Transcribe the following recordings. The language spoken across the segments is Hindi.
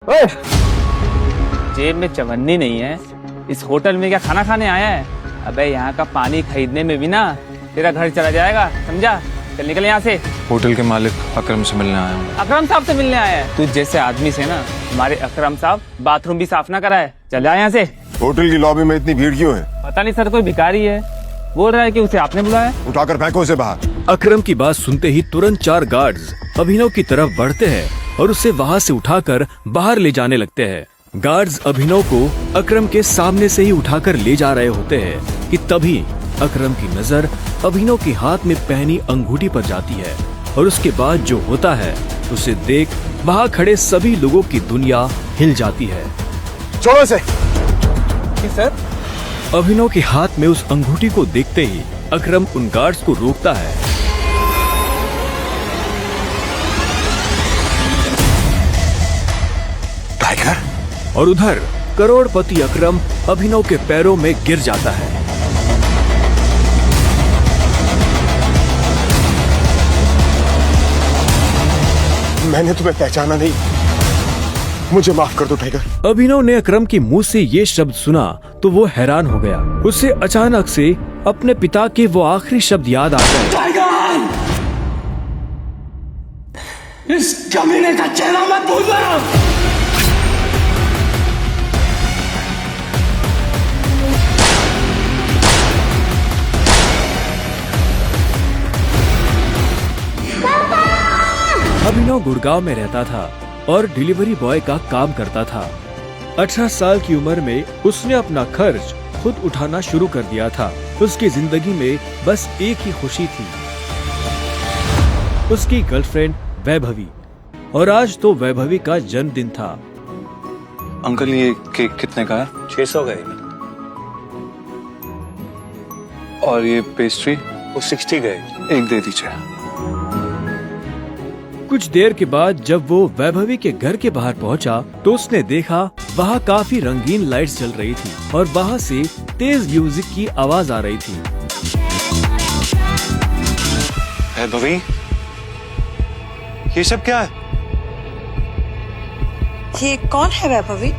ओए! जेब में चवन्नी नहीं है, इस होटल में क्या खाना खाने आया है? अबे यहाँ का पानी खरीदने में भी ना तेरा घर चला जाएगा, समझा? चल निकल यहाँ से। होटल के मालिक अकरम से मिलने आया हूँ। अकरम साहब से मिलने आया है? तुझ जैसे आदमी से ना हमारे अकरम साहब बाथरूम भी साफ ना कराए। चल जा यहाँ से। होटल की लॉबी में इतनी भीड़ क्यों है? पता नहीं सर, कोई भिखारी है, बोल रहा है कि उसे आपने बुलाया। उठाकर फेंको उसे बाहर। अकरम की बात सुनते ही तुरंत 4 गार्ड्स अभिनव की तरफ बढ़ते हैं और उसे वहाँ से उठाकर बाहर ले जाने लगते हैं। गार्ड्स अभिनव को अकरम के सामने से ही उठाकर ले जा रहे होते हैं कि तभी अकरम की नजर अभिनव के हाथ में पहनी अंगूठी पर जाती है और उसके बाद जो होता है उसे देख वहाँ खड़े सभी लोगों की दुनिया हिल जाती है। छोड़ो इसे। सर, अभिनव के हाथ में उस अंगूठी को देखते ही अकरम उन गार्ड्स को रोकता है। टाइगर। और उधर करोड़पति अकरम अभिनव के पैरों में गिर जाता है। मैंने तुम्हें पहचाना नहीं, मुझे माफ कर दो टाइगर। अभिनव ने अकरम के मुंह से ये शब्द सुना तो वो हैरान हो गया। उसे अचानक से अपने पिता के वो आखिरी शब्द याद आ गए। टाइगर! इस कमीने का चेहरा मत भूलना। अभिनव गुड़गांव में रहता था और डिलीवरी बॉय का काम करता था। 18 साल की उम्र में उसने अपना खर्च खुद उठाना शुरू कर दिया था। उसकी जिंदगी में बस एक ही खुशी थी, उसकी गर्लफ्रेंड वैभवी। और आज तो वैभवी का जन्मदिन था। अंकल ये केक कितने का है? 600 गए। और ये पेस्ट्री? वो 60 गए। एक दे दीजिए। कुछ देर के बाद जब वो वैभवी के घर के बाहर पहुंचा तो उसने देखा वहाँ काफी रंगीन लाइट्स जल रही थी और वहाँ से तेज म्यूजिक की आवाज आ रही थी। वैभवी, ये सब क्या है? ये कौन है वैभवी?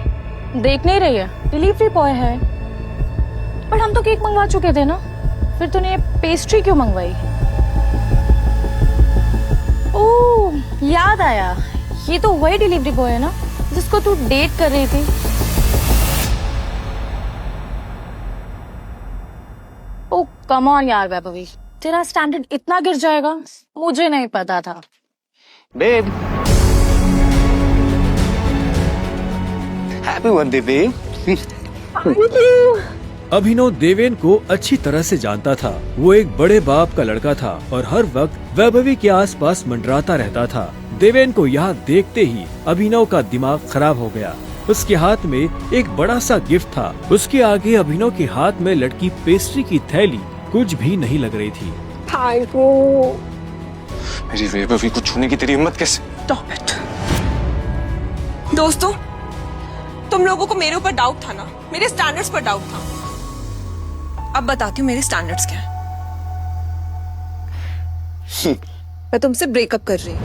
देख नहीं रही है, डिलीवरी बॉय है। पर हम तो केक मंगवा चुके थे ना, फिर तूने पेस्ट्री क्यों मंगवाई? ओह, याद आया, ये तो वही डिलीवरी बॉय है ना जिसको तू डेट कर रही थी। ओह कम ऑन यार वैभवी, तेरा स्टैंडर्ड इतना गिर जाएगा मुझे नहीं पता था। Babe, happy birthday babe. Abhinav Deven को अच्छी तरह से जानता था। वो एक बड़े बाप का लड़का था और हर वक्त वैभवी के आसपास मंडराता रहता था। देवेन को यहाँ देखते ही अभिनव का दिमाग खराब हो गया। उसके हाथ में एक बड़ा सा गिफ्ट था। उसके आगे अभिनव के हाथ में लटकी पेस्ट्री की थैली कुछ भी नहीं लग रही थी। मेरी वैभवी को छूने की तेरी हिम्मत कैसे? Stop it. दोस्तों, तुम लोगों को मेरे ऊपर डाउट था ना, मेरे स्टैंडर्ड्स पर डाउट था। अब बताती हूँ मेरे स्टैंडर्ड्स क्या है। मैं तुमसे ब्रेकअप कर रही हूँ।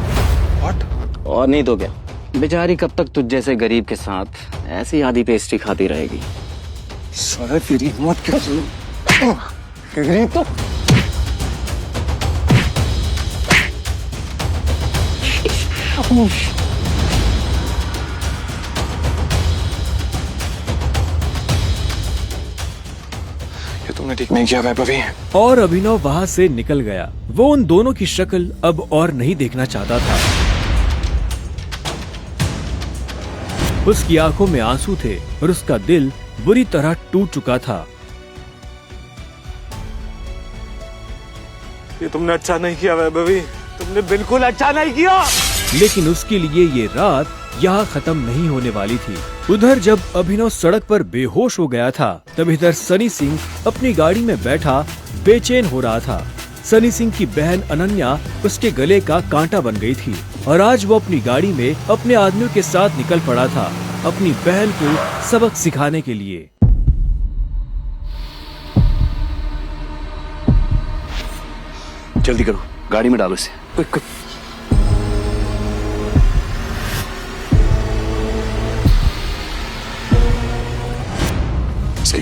What? और नहीं तो क्या, बेचारी कब तक तुझ जैसे गरीब के साथ ऐसी आधी पेस्ट्री खाती रहेगी। साला तेरी हिम्मत कैसे? गरीब तो ये तुमने ठीक नहीं किया वैभवी। और अभिनव वहाँ से निकल गया। वो उन दोनों की शक्ल अब और नहीं देखना चाहता था। उसकी आंखों में आंसू थे और उसका दिल बुरी तरह टूट चुका था। ये तुमने अच्छा नहीं किया वैभवी, तुमने बिल्कुल अच्छा नहीं किया। लेकिन उसके लिए ये रात यहाँ खत्म नहीं होने वाली थी। उधर जब अभिनव सड़क पर बेहोश हो गया था तब इधर सनी सिंह अपनी गाड़ी में बैठा बेचैन हो रहा था। सनी सिंह की बहन अनन्या उसके गले का कांटा बन गई थी और आज वो अपनी गाड़ी में अपने आदमियों के साथ निकल पड़ा था अपनी बहन को सबक सिखाने के लिए। जल्दी करो, गाड़ी में डालो इसे।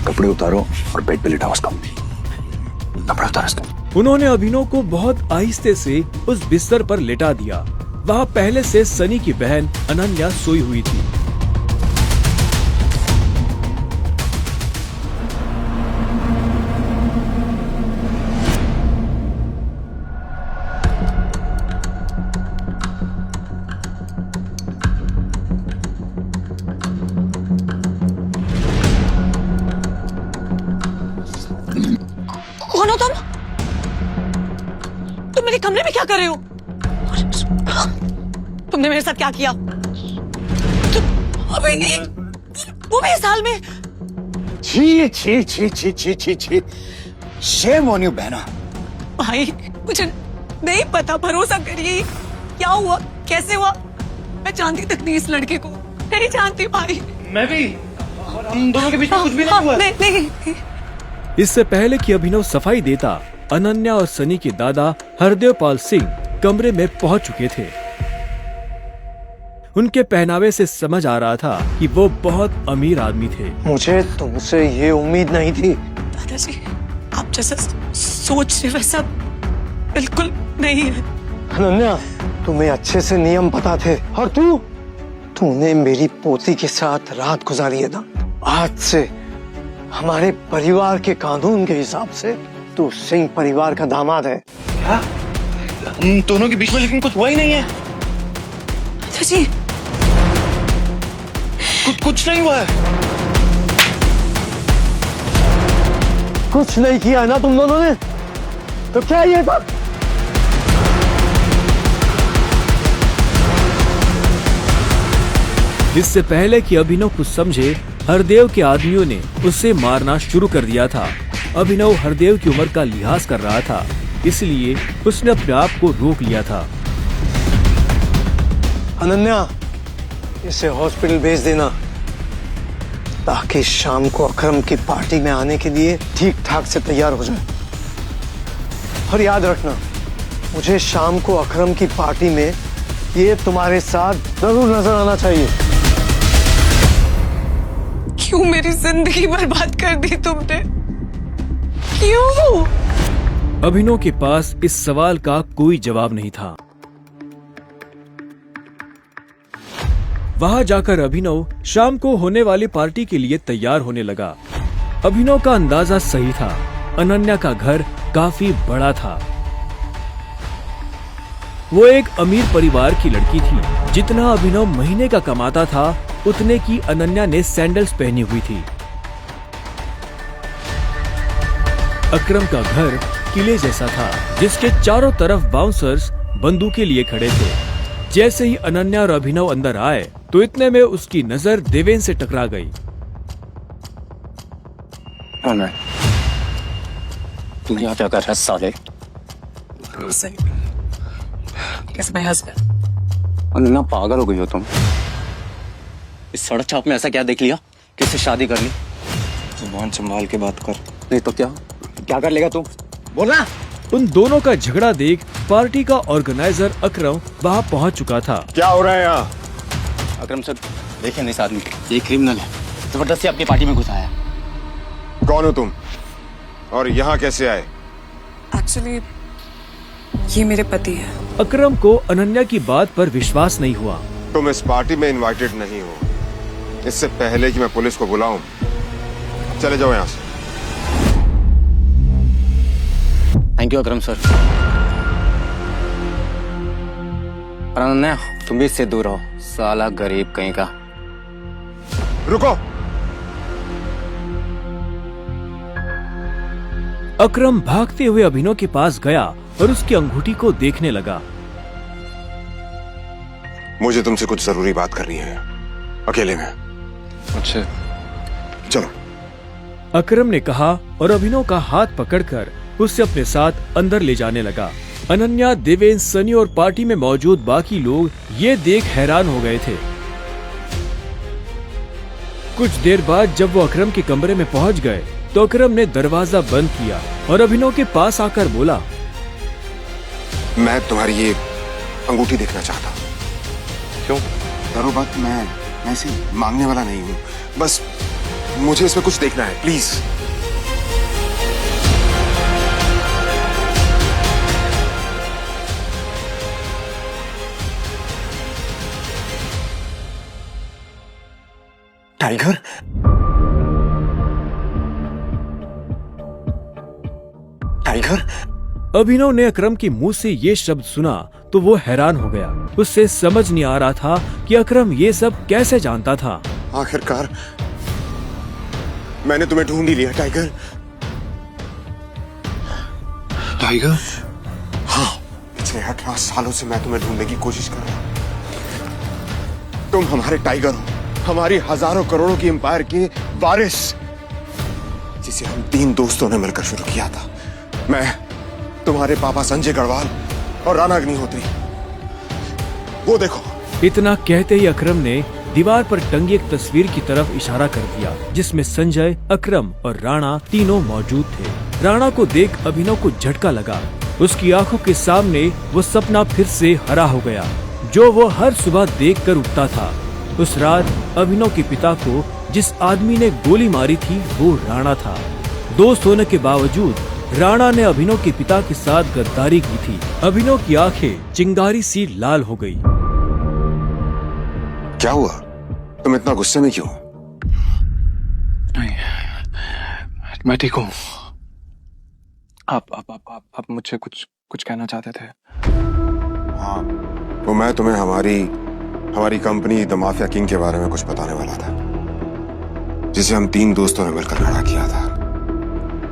कपड़े उतारो और बेड पे लिटाओ उसको। कपड़े उतारो उसको। उन्होंने अभिनव को बहुत आहिस्ते से उस बिस्तर पर लेटा दिया। वहाँ पहले से सनी की बहन अनन्या सोई हुई थी। कौन हो तुम? तुम मेरे कमरे में क्या कर रहे हो? तुमने मेरे साथ क्या किया? अबे नहीं, वो भी इस हाल में। छी छी छी छी छी छी छी। शेम ऑन यू बहना। भाई मुझे नहीं पता, भरोसा करिए। क्या हुआ, कैसे हुआ? मैं जानती तक नहीं इस लड़के को, नहीं जानती भाई। मैं भी, हम दोनों के बीच में कुछ भी नहीं हुआ। नहीं। इससे पहले कि अभिनव सफाई देता, अनन्या और सनी के दादा हरदेवपाल सिंह कमरे में पहुंच चुके थे। उनके पहनावे से समझ आ रहा था कि वो बहुत अमीर आदमी थे। मुझे तुमसे ये उम्मीद नहीं थी। दादाजी, आप जैसा सोच रहे वैसा बिल्कुल नहीं है। अनन्या, तुम्हें अच्छे से नियम पता थे और तूने मेरी पोती के साथ रात गुजारी है ना। आज से हमारे परिवार के कानून के हिसाब से तू सिंह परिवार का दामाद है। क्या? हम दोनों के बीच में लेकिन कुछ हुआ ही नहीं है। दादाजी, कुछ नहीं हुआ है। कुछ नहीं किया ना तुम दोनों ने, तो क्या ये सब? इससे पहले कि अभिनव कुछ समझे, हरदेव के आदमियों ने उसे मारना शुरू कर दिया था। अभिनव हरदेव की उम्र का लिहाज कर रहा था, इसलिए उसने अपने आप को रोक लिया था। अनन्या, इसे हॉस्पिटल भेज देना ताकि शाम को अकरम की पार्टी में आने के लिए ठीक ठाक से तैयार हो जाए। और याद रखना, मुझे शाम को अकरम की पार्टी में ये तुम्हारे साथ जरूर नजर आना चाहिए। क्यों मेरी जिंदगी बर्बाद कर दी तुमने? क्यों? अभिनव के पास इस सवाल का कोई जवाब नहीं था। वहां जाकर अभिनव शाम को होने वाली पार्टी के लिए तैयार होने लगा। अभिनव का अंदाजा सही था, अनन्या का घर काफी बड़ा था। वो एक अमीर परिवार की लड़की थी। जितना अभिनव महीने का कमाता था, उतने की अनन्या ने सैंडल्स पहनी हुई थी। अकरम का घर किले जैसा था, जिसके चारों तरफ बाउंसर्स बंदूकें लिए खड़े थे। जैसे ही अनन्या और अभिनव अंदर आए, तो इतने में उसकी नजर देवेन से टकरा गई। तुम यहाँ क्या कर रहा है साले? अनन्या, पागल हो गई हो तुम? इस सड़क छाप में ऐसा क्या देख लिया, किससे शादी कर ली? जुबान संभाल के बात कर। नहीं तो क्या कर लेगा तू? बोलना। उन दोनों का झगड़ा देख पार्टी का ऑर्गेनाइजर अकरम वहां पहुंच चुका था। क्या हो रहा है यहाँ? अकरम सर, देखिए ना इस आदमी, ये क्रिमिनल है, जबरदस्ती अपनी पार्टी में घुसाया। कौन हो तुम और यहाँ कैसे आए? एक्चुअली ये मेरे पति है। अकरम को अनन्या की बात पर विश्वास नहीं हुआ। तुम इस पार्टी में इनवाइटेड नहीं हो। इससे पहले कि मैं पुलिस को बुलाऊं, चले जाओ यहाँ से। Thank you Akram sir. पर अनन्या, तुम भी इससे दूर रहो, साला गरीब कहीं का। रुको। अकरम भागते हुए अभिनव के पास गया और उसकी अंगूठी को देखने लगा। मुझे तुमसे कुछ जरूरी बात करनी है, अकेले में। अच्छा, चलो। अकरम ने कहा और अभिनव का हाथ पकड़कर उसे अपने साथ अंदर ले जाने लगा। अनन्या, देवेन, सनी और पार्टी में मौजूद बाकी लोग ये देख हैरान हो गए थे। कुछ देर बाद जब वो अकरम के कमरे में पहुंच गए, तो अकरम ने दरवाजा बंद किया और अभिनव के पास आकर बोला, मैं तुम्हारी ये अंगूठी देखना चाहता हूँ। क्यों? डरो मत, मैं ऐसे मांगने वाला नहीं हूँ। बस मुझे इसमें कुछ देखना है, प्लीज। Tiger, tiger. अभिनव ने अकरम के मुंह से ये शब्द सुना तो वो हैरान हो गया। उससे समझ नहीं आ रहा था कि अकरम ये सब कैसे जानता था। आखिरकार मैंने तुम्हें ढूंढ ही लिया टाइगर। टाइगर? हाँ, पिछले 18 सालों से मैं तुम्हें ढूंढने की कोशिश कर रहा हूं। तुम हमारे टाइगर हो, हमारी हजारों करोड़ों की एम्पायर के वारिस, जिसे हम 3 दोस्तों ने मिलकर शुरू किया था। मैं, तुम्हारे पापा संजय गढ़वाल और राणा अग्निहोत्री। वो देखो। इतना कहते ही अकरम ने दीवार पर टंगी एक तस्वीर की तरफ इशारा कर दिया, जिसमें संजय, अकरम और राणा तीनों मौजूद थे। राणा को देख अभिनव को झटका लगा। उसकी आंखों के सामने वो सपना फिर से हरा हो गया, जो वो हर सुबह देखकर उठता था। उस रात अभिनव के पिता को जिस आदमी ने गोली मारी थी वो राणा था। दोस्त होने के बावजूद राणा ने अभिनव के पिता के साथ गद्दारी की थी। अभिनव की आंखें चिंगारी सी लाल हो गई। क्या हुआ? तुम इतना गुस्से में क्यों? नहीं, मैं ठीक हूँ। आप मुझसे कुछ कहना चाहते थे? हाँ, वो मैं तुम्हें हमारी कंपनी द माफिया किंग के बारे में कुछ बताने वाला था, जिसे हम 3 दोस्तों ने मिलकर खड़ा किया था।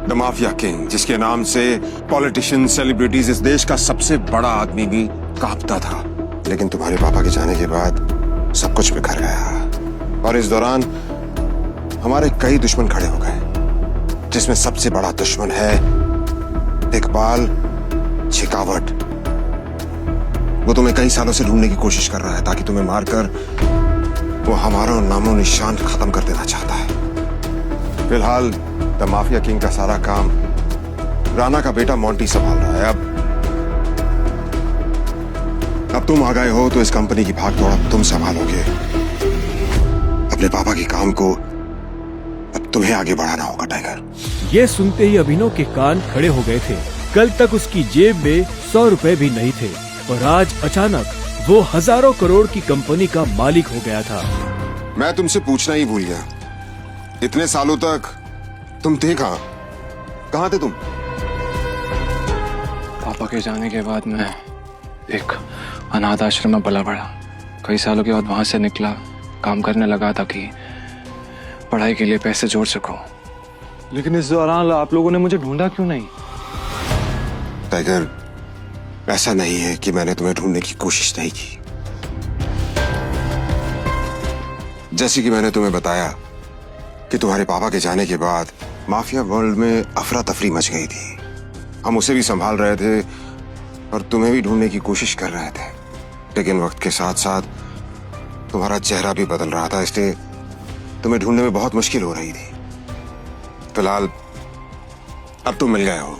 द माफिया किंग, जिसके नाम से पॉलिटिशियन, सेलिब्रिटीज, इस देश का सबसे बड़ा आदमी भी कांपता था। लेकिन तुम्हारे पापा के जाने के बाद सब कुछ बिखर गया, और इस दौरान हमारे कई दुश्मन खड़े हो गए, जिसमें सबसे बड़ा दुश्मन है इकबाल शेखावत। वो तुम्हें कई सालों से ढूंढने की कोशिश कर रहा है, ताकि तुम्हें मारकर वो हमारा नामो निशान खत्म कर देना चाहता है। फिलहाल द माफिया किंग का सारा काम राणा का बेटा मोंटी संभाल रहा है। अब तुम आ गए हो तो इस कंपनी की भाग दौड़ तुम संभालोगे। अपने पापा के काम को अब तुम्हें आगे बढ़ाना होगा टाइगर। ये सुनते ही अभिनव के कान खड़े हो गए थे। कल तक उसकी जेब में 100 रुपए भी नहीं थे, और आज अचानक वो हजारों करोड़ की कंपनी का मालिक हो गया था। मैं तुमसे पूछना ही भूल गया, इतने सालों तक तुम थे कहाँ? कहाँ थे तुम? पापा के जाने के बाद मैं एक अनाथ आश्रम में पला बढ़ा। कई सालों के बाद वहां से निकला, काम करने लगा ताकि पढ़ाई के लिए पैसे जोड़ सकूं। लेकिन इस दौरान आप लोगों ने मुझे ढूंढा क्यों नहीं? टाइगर, ऐसा नहीं है कि मैंने तुम्हें ढूंढने की कोशिश नहीं की। जैसे कि मैंने तुम्हें बताया कि तुम्हारे पापा के जाने के बाद माफिया वर्ल्ड में अफरा तफरी मच गई थी। हम उसे भी संभाल रहे थे और तुम्हें भी ढूंढने की कोशिश कर रहे थे, लेकिन वक्त के साथ साथ तुम्हारा चेहरा भी बदल रहा था, इसलिए तुम्हें ढूंढने में बहुत मुश्किल हो रही थी। फिलहाल अब तुम मिल गए हो।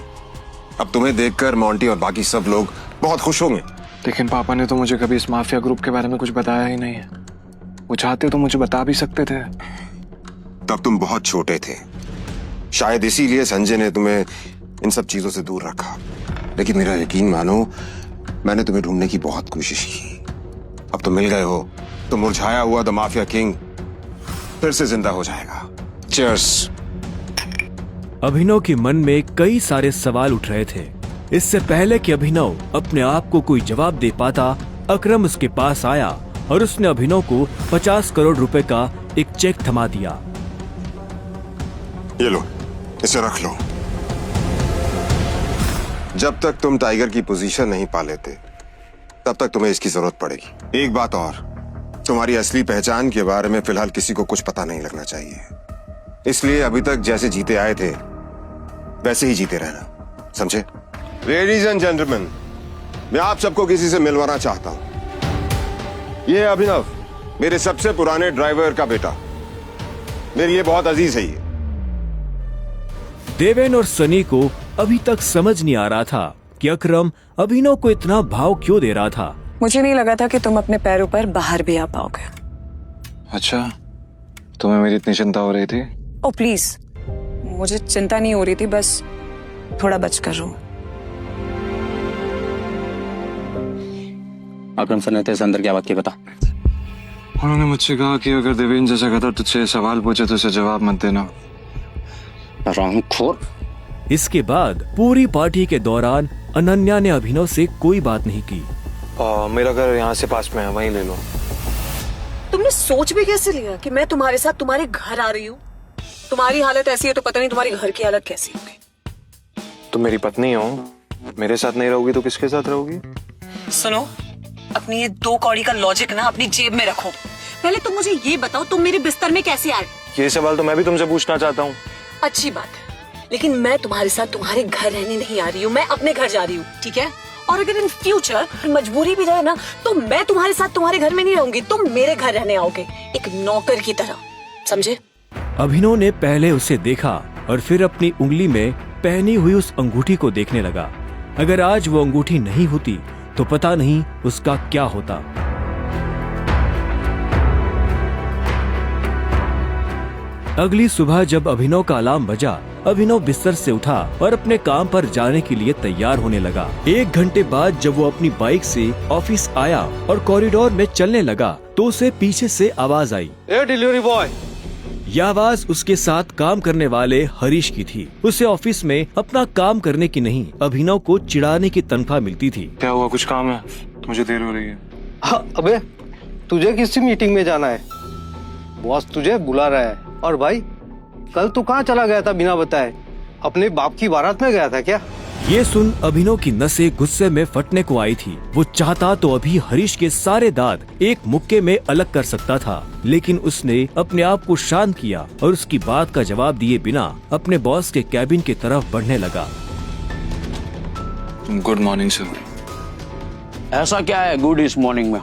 अब तुम्हें देखकर मोंटी और बाकी सब लोग बहुत खुश होंगे। लेकिन पापा ने तो मुझे कभी इस माफिया ग्रुप के बारे में कुछ बताया ही नहीं है। वो चाहते तो मुझे बता भी सकते थे। तब तुम बहुत छोटे थे, शायद इसीलिए संजय ने तुम्हें इन सब चीजों से दूर रखा। लेकिन मेरा यकीन मानो, मैंने तुम्हें ढूंढने की बहुत कोशिश की। अब तुम मिल गए हो तो मुरझाया हुआ द माफिया किंग फिर से जिंदा हो जाएगा। चीयर्स। अभिनव के मन में कई सारे सवाल उठ रहे थे। इससे पहले कि अभिनव अपने आप को कोई जवाब दे पाता, अकरम उसके पास आया और उसने अभिनव को 50 करोड़ रुपए का एक चेक थमा दिया। ये लो, इसे रख लो। जब तक तुम टाइगर की पोजीशन नहीं पा लेते, तब तक तुम्हें इसकी जरूरत पड़ेगी। एक बात और, तुम्हारी असली पहचान के बारे में फिलहाल किसी को कुछ पता नहीं लगना चाहिए। इसलिए अभी तक जैसे जीते आए थे वैसे ही जीते रहना, समझे? लेडीज एंड जेंटलमैन, मैं आप सबको किसी से मिलवाना चाहता हूं। ये अभिनव, मेरे सबसे पुराने ड्राइवर का बेटा, मेरे लिए बहुत अजीज है ये। देवेन और सनी को अभी तक समझ नहीं आ रहा था कि अकरम अभिनव को इतना भाव क्यों दे रहा था। मुझे नहीं लगा था कि तुम अपने पैरों पर बाहर भी आ पाओगे। अच्छा, तुम्हें मेरी इतनी चिंता हो रही थी? ओ प्लीज, मुझे चिंता नहीं हो रही थी, बस थोड़ा बच कर रहो। अकरम सर ने तेरे अंदर क्या बात की, बता। उन्होंने मुझसे कहा कि अगर देवेंद्र जैसा कहता तुझसे सवाल पूछे तो उसे जवाब मत देना। रामखोर। इसके बाद पूरी पार्टी के दौरान अनन्या ने अभिनव से कोई बात नहीं की। मेरा घर यहाँ से पास में है, वहीं ले लो। तुमने सोच भी कैसे लिया कि मैं तुम्हारे साथ तुम्हारे घर आ रही हूँ? तुम्हारी हालत ऐसी है तो पता नहीं तुम्हारी घर की हालत कैसी होगी। तुम मेरी पत्नी हो, मेरे साथ नहीं रहोगी तो किसके साथ रहोगी? सुनो, अपनी ये 2 कौड़ी का लॉजिक ना अपनी जेब में रखो। पहले तुम मुझे ये बताओ, तुम मेरे बिस्तर में कैसे आए? ये सवाल तो मैं भी तुमसे पूछना चाहता हूँ। अच्छी बात है, लेकिन मैं तुम्हारे साथ तुम्हारे घर रहने नहीं आ रही हूँ, मैं अपने घर जा रही हूँ, ठीक है? और अगर इन फ्यूचर मजबूरी भी रहे ना, तो मैं तुम्हारे साथ तुम्हारे घर में नहीं रहूंगी, तुम मेरे घर रहने आओगे, एक नौकर की तरह, समझे? अभिनव ने पहले उसे देखा और फिर अपनी उंगली में पहनी हुई उस अंगूठी को देखने लगा। अगर आज वो अंगूठी नहीं होती तो पता नहीं उसका क्या होता। अगली सुबह जब अभिनव का अलार्म बजा, अभिनव बिस्तर से उठा और अपने काम पर जाने के लिए तैयार होने लगा। 1 घंटे बाद जब वो अपनी बाइक से ऑफिस आया और कॉरिडोर में चलने लगा तो उसे पीछे से आवाज आई। A delivery boy. यह आवाज उसके साथ काम करने वाले हरीश की थी। उसे ऑफिस में अपना काम करने की नहीं, अभिनव को चिढ़ाने की तनख्वाह मिलती थी। क्या हुआ, कुछ काम है? मुझे देर हो रही है। हाँ, अबे तुझे किसी मीटिंग में जाना है, बॉस तुझे बुला रहा है। और भाई, कल तू कहाँ चला गया था बिना बताए? अपने बाप की बारात में गया था क्या? ये सुन अभिनव की नसें गुस्से में फटने को आई थी। वो चाहता तो अभी हरीश के सारे दांत एक मुक्के में अलग कर सकता था, लेकिन उसने अपने आप को शांत किया और उसकी बात का जवाब दिए बिना अपने बॉस के कैबिन की तरफ बढ़ने लगा। Good morning sir. ऐसा क्या है गुड इस मॉर्निंग में?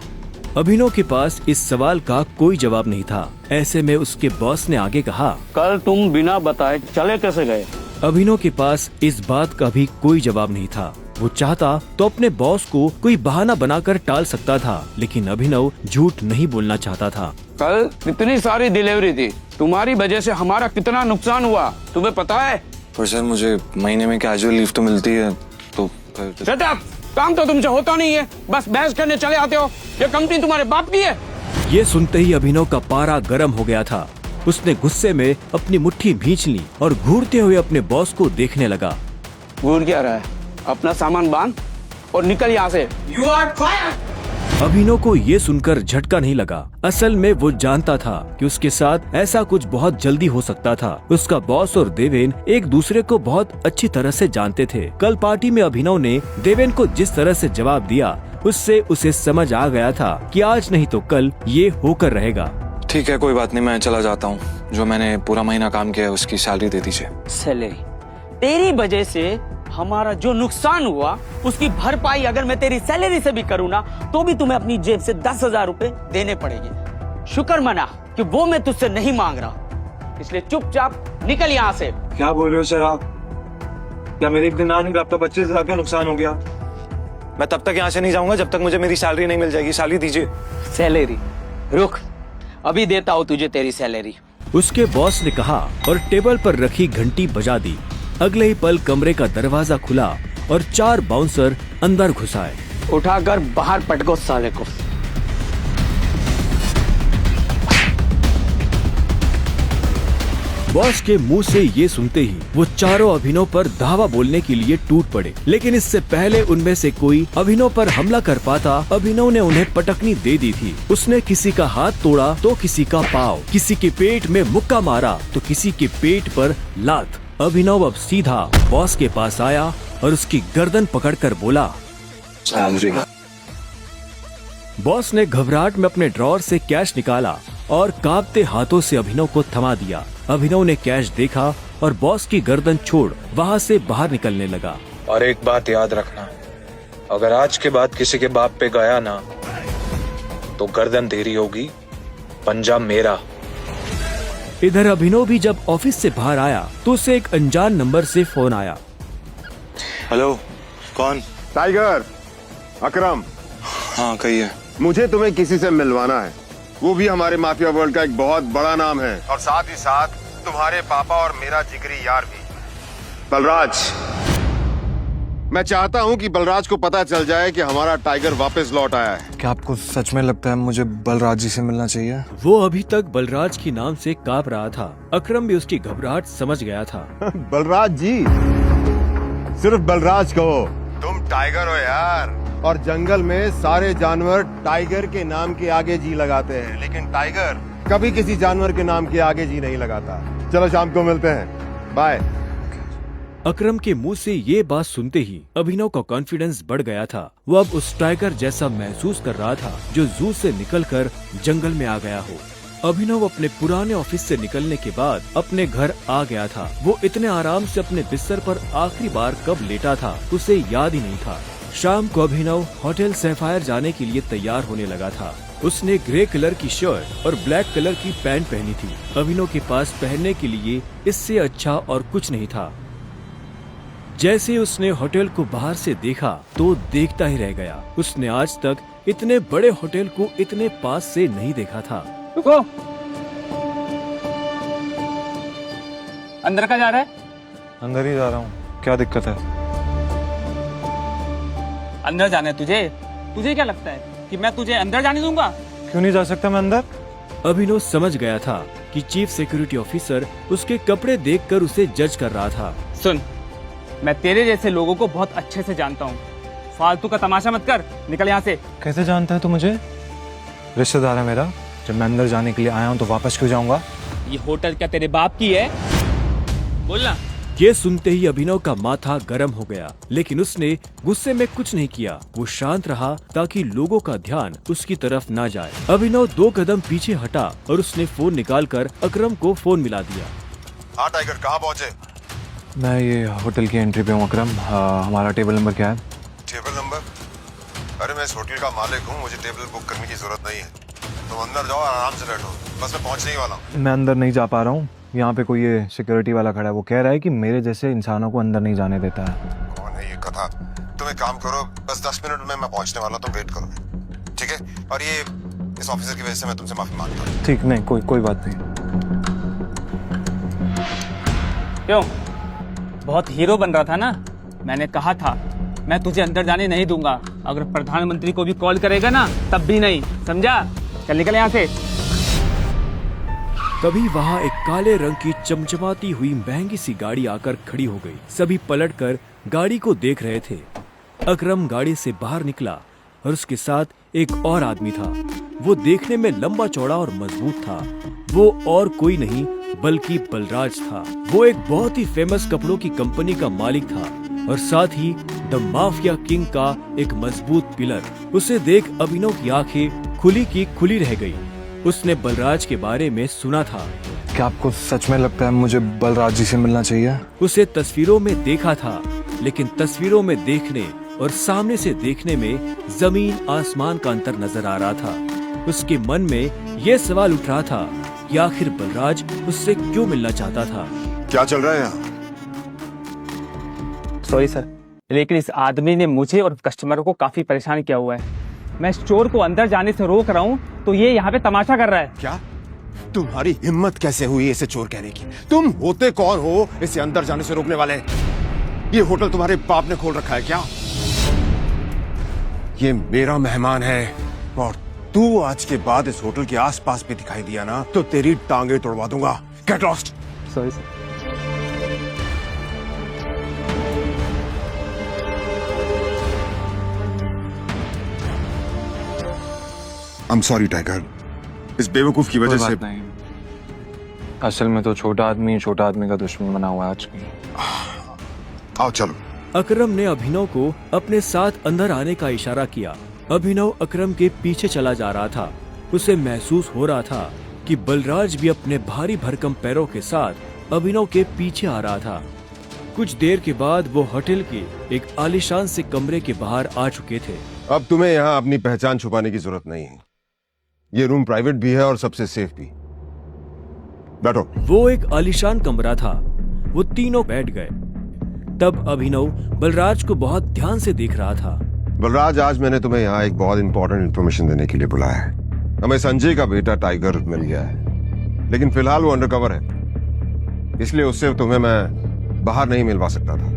अभिनव के पास इस सवाल का कोई जवाब नहीं था। ऐसे में उसके बॉस ने आगे कहा, कल तुम बिना बताए चले कैसे गए? अभिनव के पास इस बात का भी कोई जवाब नहीं था। वो चाहता तो अपने बॉस को कोई बहाना बनाकर टाल सकता था, लेकिन अभिनव झूठ नहीं बोलना चाहता था। कल इतनी सारी डिलीवरी थी, तुम्हारी वजह से हमारा कितना नुकसान हुआ तुम्हें पता है? पर सर मुझे महीने में कैजुअल लीव तो मिलती है, तो शट अप! काम तो तुमसे होता नहीं है, बस बहस करने चले आते हो। ये कंपनी तुम्हारे बाप की है। ये सुनते ही अभिनव का पारा गर्म हो गया था। उसने गुस्से में अपनी मुट्ठी भींच ली और घूरते हुए अपने बॉस को देखने लगा। घूर क्या रहा है? अपना सामान बांध और निकल यहाँ से। You are fired! अभिनव को ये सुनकर झटका नहीं लगा। असल में वो जानता था कि उसके साथ ऐसा कुछ बहुत जल्दी हो सकता था। उसका बॉस और देवेन एक दूसरे को बहुत अच्छी तरह से जानते थे। कल पार्टी में अभिनव ने देवेन को जिस तरह से जवाब दिया, उससे उसे समझ आ गया था कि आज नहीं तो कल ये होकर रहेगा। ठीक है, कोई बात नहीं, मैं चला जाता हूँ। जो मैंने पूरा महीना काम किया है उसकी सैलरी दे दीजिए। सैलरी? तेरी वजह से हमारा जो नुकसान हुआ उसकी भरपाई अगर मैं तेरी सैलरी से भी करूँ ना, तो भी तुम्हें अपनी जेब से 10,000 रुपए देने पड़ेंगे। शुक्र मना कि वो मैं तुझसे नहीं मांग रहा, इसलिए चुपचाप निकल यहाँ से। क्या बोल रहे हो सर आप? क्या मेरे एक दिन आने का आपका 25,000 का नुकसान हो गया? मैं तब तक यहाँ से नहीं जाऊंगा जब तक मुझे मेरी सैलरी नहीं मिल जाएगी। सैलरी दीजिए। सैलरी? रुक, अभी देता हूँ तुझे तेरी सैलरी। उसके बॉस ने कहा और टेबल पर रखी घंटी बजा दी। अगले ही पल कमरे का दरवाजा खुला और 4 बाउंसर अंदर घुस आए। उठाकर बाहर पटको साले को। बॉस के मुंह से ये सुनते ही वो चारों अभिनव पर धावा बोलने के लिए टूट पड़े, लेकिन इससे पहले उनमें से कोई अभिनव पर हमला कर पाता, अभिनव ने उन्हें पटकनी दे दी थी। उसने किसी का हाथ तोड़ा तो किसी का पाँव, किसी के पेट में मुक्का मारा तो किसी के पेट पर लात। अभिनव अब सीधा बॉस के पास आया और उसकी गर्दन पकड़कर बोला, बॉस ने घबराहट में अपने ड्रॉअर से कैश निकाला और कांपते हाथों से अभिनव को थमा दिया। अभिनव ने कैश देखा और बॉस की गर्दन छोड़ वहाँ से बाहर निकलने लगा। और एक बात याद रखना, अगर आज के बाद किसी के बाप पे गया ना तो गर्दन तेरी होगी, पंजा मेरा। इधर अभिनव भी जब ऑफिस से बाहर आया तो उसे एक अनजान नंबर से फोन आया। हेलो, कौन? टाइगर, अकरम। हाँ कहिए। मुझे तुम्हें किसी से मिलवाना है, वो भी हमारे माफिया वर्ल्ड का एक बहुत बड़ा नाम है, और साथ ही साथ तुम्हारे पापा और मेरा जिगरी यार भी। बलराज, मैं चाहता हूं कि बलराज को पता चल जाए कि हमारा टाइगर वापस लौट आया है। क्या आपको सच में लगता है मुझे बलराज जी से मिलना चाहिए? वो अभी तक बलराज के नाम से कांप रहा था। अकरम भी उसकी घबराहट समझ गया था। बलराज जी, सिर्फ बलराज कहो। तुम टाइगर हो यार, और जंगल में सारे जानवर टाइगर के नाम के आगे जी लगाते हैं, लेकिन टाइगर कभी किसी जानवर के नाम के आगे जी नहीं लगाता। चलो शाम को मिलते हैं, बाय। अकरम के मुंह से ये बात सुनते ही अभिनव का कॉन्फिडेंस बढ़ गया था। वो अब उस टाइगर जैसा महसूस कर रहा था जो जू से निकलकर जंगल में आ गया हो। अभिनव अपने पुराने ऑफिस से निकलने के बाद अपने घर आ गया था। वो इतने आराम से अपने बिस्तर पर आखिरी बार कब लेटा था उसे याद ही नहीं था। शाम को अभिनव होटल सैफायर जाने के लिए तैयार होने लगा था। उसने ग्रे कलर की शर्ट और ब्लैक कलर की पैंट पहनी थी। अभिनव के पास पहनने के लिए इससे अच्छा और कुछ नहीं था। जैसे उसने होटल को बाहर से देखा तो देखता ही रह गया। उसने आज तक इतने बड़े होटल को इतने पास से नहीं देखा था। रुको, अंदर का जा रहा है? अंदर ही जा रहा हूँ, क्या दिक्कत है? अंदर जाना है तुझे? तुझे क्या लगता है कि मैं तुझे अंदर जाने दूंगा? क्यों नहीं जा सकता मैं अंदर? अभिनव समझ गया था कि चीफ सिक्योरिटी ऑफिसर उसके कपड़े देखकर उसे जज कर रहा था। सुन, मैं तेरे जैसे लोगों को बहुत अच्छे से जानता हूँ। फालतू का तमाशा मत कर, निकल यहाँ से। कैसे जानता है तू मुझे? रिश्तेदार है मेरा। जब मैं अंदर जाने के लिए आया हूँ तो वापस क्यों जाऊंगा? ये होटल क्या तेरे बाप की है? बोलना। ये सुनते ही अभिनव का माथा गर्म हो गया, लेकिन उसने गुस्से में कुछ नहीं किया। वो शांत रहा ताकि लोगों का ध्यान उसकी तरफ ना जाए। अभिनव 2 कदम पीछे हटा और उसने फोन निकालकर अकरम को फोन मिला दिया। हाँ टाइगर, कहाँ पहुँचे? मैं ये होटल की एंट्री पे हूँ अकरम। हमारा टेबल नंबर क्या है? Table number? अरे मैं इस होटल का मालिक हूँ, मुझे टेबल बुक करने की जरूरत नहीं है। तुम अंदर जाओ, आराम से बैठो, बस मैं पहुँचने ही वाला हूँ। मैं अंदर नहीं जा पा रहा हूँ। यहाँ पे कोई ये सिक्योरिटी वाला खड़ा है, वो कह रहा है कि मेरे जैसे इंसानों को अंदर नहीं जाने देता है। कौन है ये कथा? तुम एक काम करो, बस 10 मिनट में मैं पहुँचने वाला, तुम वेट करो, ठीक है? और ये इस ऑफिसर की वजह से मैं तुमसे माफी मांगता हूँ। ठीक, नहीं कोई बात नहीं। क्यों, बहुत हीरो बन रहा था ना? मैंने कहा था मैं तुझे अंदर जाने नहीं दूंगा। अगर प्रधानमंत्री को भी कॉल करेगा ना तब भी नहीं, समझा? चल निकल यहाँ से। तभी वहाँ एक काले रंग की चमचमाती हुई महंगी सी गाड़ी आकर खड़ी हो गई। सभी पलटकर गाड़ी को देख रहे थे। अकरम गाड़ी से बाहर निकला और उसके साथ एक और आदमी था। वो देखने में लंबा चौड़ा और मजबूत था। वो और कोई नहीं बल्कि बलराज था। वो एक बहुत ही फेमस कपड़ों की कंपनी का मालिक था और साथ ही द माफिया किंग का एक मजबूत पिलर। उसे देख अभिनव की आंखें खुली की खुली रह गई। उसने बलराज के बारे में सुना था। क्या आपको सच में लगता है मुझे बलराज जी से मिलना चाहिए? उसे तस्वीरों में देखा था, लेकिन तस्वीरों में देखने और सामने से देखने में जमीन आसमान का अंतर नजर आ रहा था। उसके मन में यह सवाल उठ रहा था कि आखिर बलराज उससे क्यों मिलना चाहता था। क्या चल रहा है यहाँ? सॉरी सर, लेकिन इस आदमी ने मुझे और कस्टमरों को काफी परेशान किया हुआ है। मैं इस चोर को अंदर जाने से रोक रहा हूँ तो ये यहाँ पे तमाशा कर रहा है। क्या तुम्हारी हिम्मत कैसे हुई इसे चोर कहने की? तुम होते कौन हो इसे अंदर जाने से रोकने वाले? ये होटल तुम्हारे बाप ने खोल रखा है क्या? ये मेरा मेहमान है और तू आज के बाद इस होटल के आसपास भी दिखाई दिया ना तो तेरी टांगे तोड़वा दूंगा। Get lost. Sorry sir. I am sorry tiger, इस बेवकूफ की वजह से। नहीं, असल में तो छोटा आदमी का दुश्मन बना हुआ है आज की। आओ चलो। अकरम ने अभिनव को अपने साथ अंदर आने का इशारा किया। अभिनव अकरम के पीछे चला जा रहा था। उसे महसूस हो रहा था कि बलराज भी अपने भारी भरकम पैरों के साथ अभिनव के पीछे आ रहा था। कुछ देर के बाद वो होटल के एक आलीशान से कमरे के बाहर आ चुके थे। अब तुम्हें यहाँ अपनी पहचान छुपाने की जरूरत नहीं है। ये रूम प्राइवेट भी है और सबसे सेफ भी। बैठो। वो एक आलीशान कमरा था। वो तीनों बैठ गए। तब अभिनव बलराज को बहुत ध्यान से देख रहा था। बलराज, आज मैंने तुम्हें यहाँ एक बहुत इंपॉर्टेंट इन्फॉर्मेशन देने के लिए बुलाया है। हमें संजय का बेटा टाइगर मिल गया है, लेकिन फिलहाल वो अंडरकवर है। इसलिए उससे तुम्हें मैं बाहर नहीं मिलवा सकता था।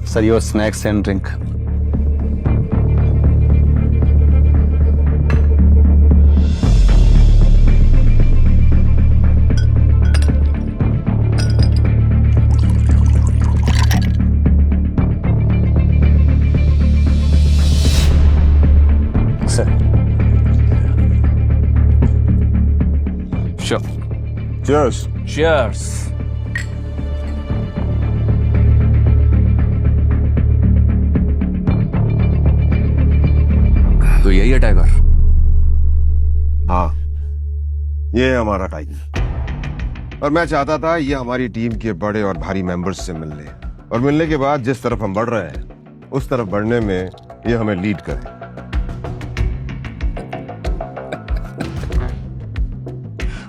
Sir your snacks and drink. Cheers. Cheers. तो यही है टाइगर। हाँ, ये है हमारा टाइगर। और मैं चाहता था ये हमारी टीम के बड़े और भारी मेंबर्स से मिलने, और मिलने के बाद जिस तरफ हम बढ़ रहे हैं उस तरफ बढ़ने में ये हमें लीड करे।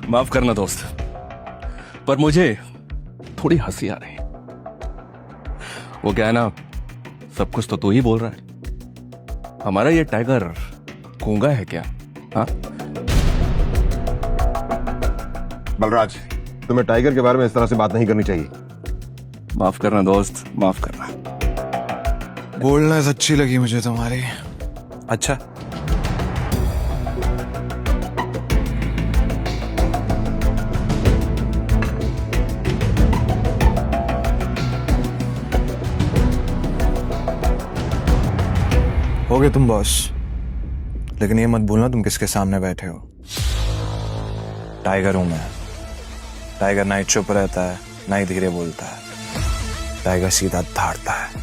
माफ करना दोस्त, पर मुझे थोड़ी हंसी आ रही है। वो क्या है ना, सब कुछ तो तू ही बोल रहा है। हमारा ये टाइगर गूंगा है क्या? हाँ बलराज, तुम्हें टाइगर के बारे में इस तरह से बात नहीं करनी चाहिए। माफ करना दोस्त, माफ करना। बोलनेस अच्छी लगी मुझे तुम्हारी। अच्छा, हो गए तुम बॉस, लेकिन ये मत भूलना तुम किसके सामने बैठे हो। टाइगर हूं मैं। टाइगर ना ही चुप रहता है ना ही धीरे बोलता है, टाइगर सीधा धाड़ता है।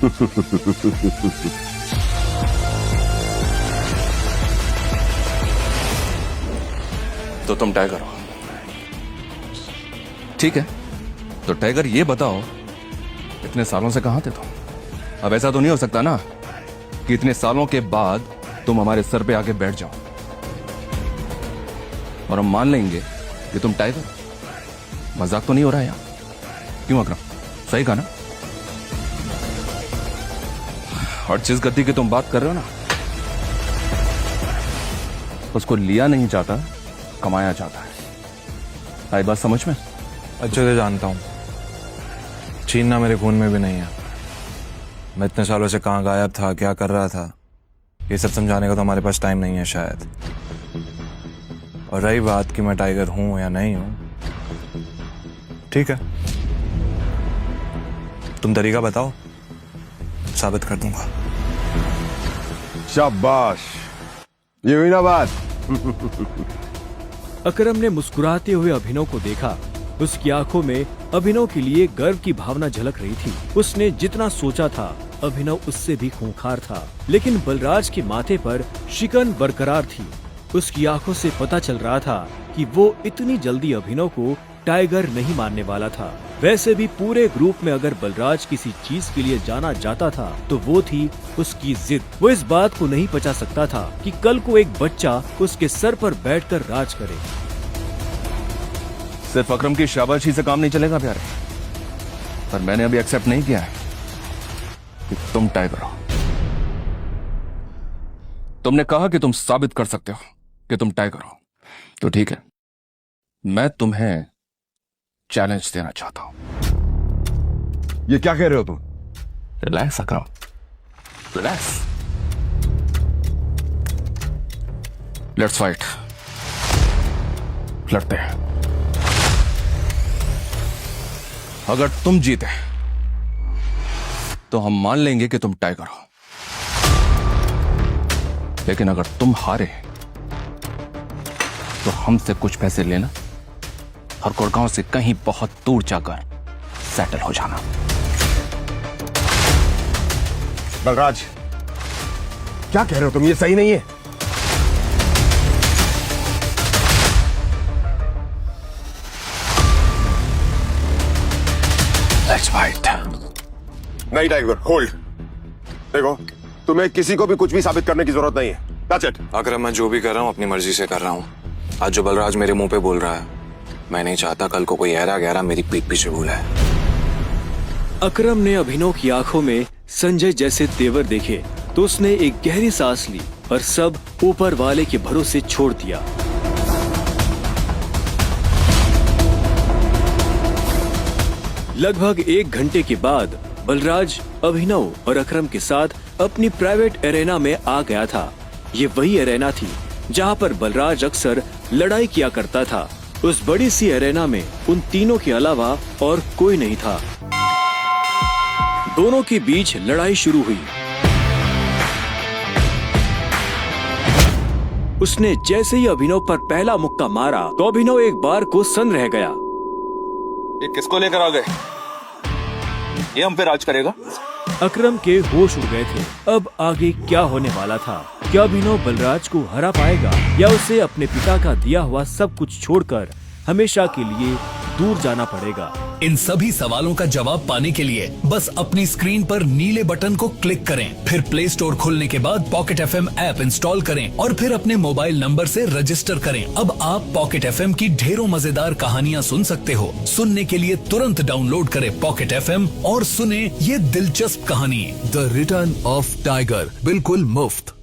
तो तुम टाइगर हो, ठीक है। तो टाइगर ये बताओ, इतने सालों से कहां थे तुम? अब ऐसा तो नहीं हो सकता ना कि इतने सालों के बाद तुम हमारे सर पे आके बैठ जाओ और हम मान लेंगे कि तुम टाइगर हो। मजाक तो नहीं हो रहा है यार? क्यों अकरम, सही कहा ना? और जिस गद्दी की तुम बात कर रहे हो ना, उसको लिया नहीं जाता, कमाया जाता है। आई बात समझ में? अच्छे से जानता हूं, छीनना मेरे खून में भी नहीं है। मैं इतने सालों से कहां गायब था, क्या कर रहा था, ये सब समझाने का तो हमारे पास टाइम नहीं है शायद। और रही बात कि मैं टाइगर हूं या नहीं हूं, ठीक है, तुम तरीका बताओ, साबित कर दूंगा। शाबाश, ये हुई ना बात। अकरम ने मुस्कुराते हुए अभिनव को देखा। उसकी आंखों में अभिनव के लिए गर्व की भावना झलक रही थी। उसने जितना सोचा था, अभिनव उससे भी खूंखार था, लेकिन बलराज के माथे पर शिकन बरकरार थी। उसकी आंखों से पता चल रहा था कि वो इतनी जल्दी अभिनव को टाइगर नहीं मानने वाला था। वैसे भी पूरे ग्रुप में अगर बलराज किसी चीज के लिए जाना जाता था तो वो थी उसकी जिद। वो इस बात को नहीं पचा सकता था कि कल को एक बच्चा उसके सर पर बैठकर राज करे। सिर्फ अकरम की शाबाशी से काम नहीं चलेगा प्यारे, पर मैंने अभी एक्सेप्ट नहीं किया है कि तुम टाइगर हो। तुमने कहा कि तुम साबित कर सकते हो कि तुम टाइगर हो, तो ठीक है, मैं तुम्हें चैलेंज देना चाहता हूं। ये क्या कह रहे हो तुम? Relax Akram, relax. Let's fight, लड़ते हैं। अगर तुम जीते तो हम मान लेंगे कि तुम टाइगर हो, लेकिन अगर तुम हारे तो हमसे कुछ पैसे लेना और गुड़गांव से कहीं बहुत दूर जाकर सेटल हो जाना। बलराज, क्या कह रहे हो तुम? ये सही नहीं है। Let's fight. नहीं टाइगर, होल्ड। देखो, तुम्हें किसी को भी कुछ भी साबित करने की जरूरत नहीं है। That's it. अगर मैं जो भी कर रहा हूं अपनी मर्जी से कर रहा हूं। आज जो बलराज मेरे मुंह पे बोल रहा है, मैं नहीं चाहता कल को कोई ऐरा गहरा मेरी पीठ पीछे बोला है। अकरम ने अभिनव की आंखों में संजय जैसे तेवर देखे तो उसने एक गहरी सांस ली और सब ऊपर वाले के भरोसे छोड़ दिया। लगभग 1 घंटे के बाद बलराज अभिनव और अकरम के साथ अपनी प्राइवेट एरेना में आ गया था। ये वही एरेना थी जहाँ पर बलराज अक्सर लड़ाई किया करता था। उस बड़ी सी एरेना में उन तीनों के अलावा और कोई नहीं था। दोनों के बीच लड़ाई शुरू हुई। उसने जैसे ही अभिनव पर पहला मुक्का मारा तो अभिनव एक बार को सन्न रह गया। ये किसको लेकर आ गए? ये हम पे राज करेगा? अकरम के होश उड़ गए थे। अब आगे क्या होने वाला था? क्या अभिनव बलराज को हरा पाएगा या उसे अपने पिता का दिया हुआ सब कुछ छोड़कर हमेशा के लिए दूर जाना पड़ेगा? इन सभी सवालों का जवाब पाने के लिए बस अपनी स्क्रीन पर नीले बटन को क्लिक करें, फिर प्ले स्टोर खोलने के बाद पॉकेट FM ऐप इंस्टॉल करें और फिर अपने मोबाइल नंबर से रजिस्टर करें। अब आप पॉकेट FM की ढेरों मजेदार कहानियाँ सुन सकते हो। सुनने के लिए तुरंत डाउनलोड करें पॉकेट FM और सुने ये दिलचस्प कहानी द रिटर्न ऑफ टाइगर, बिल्कुल मुफ्त।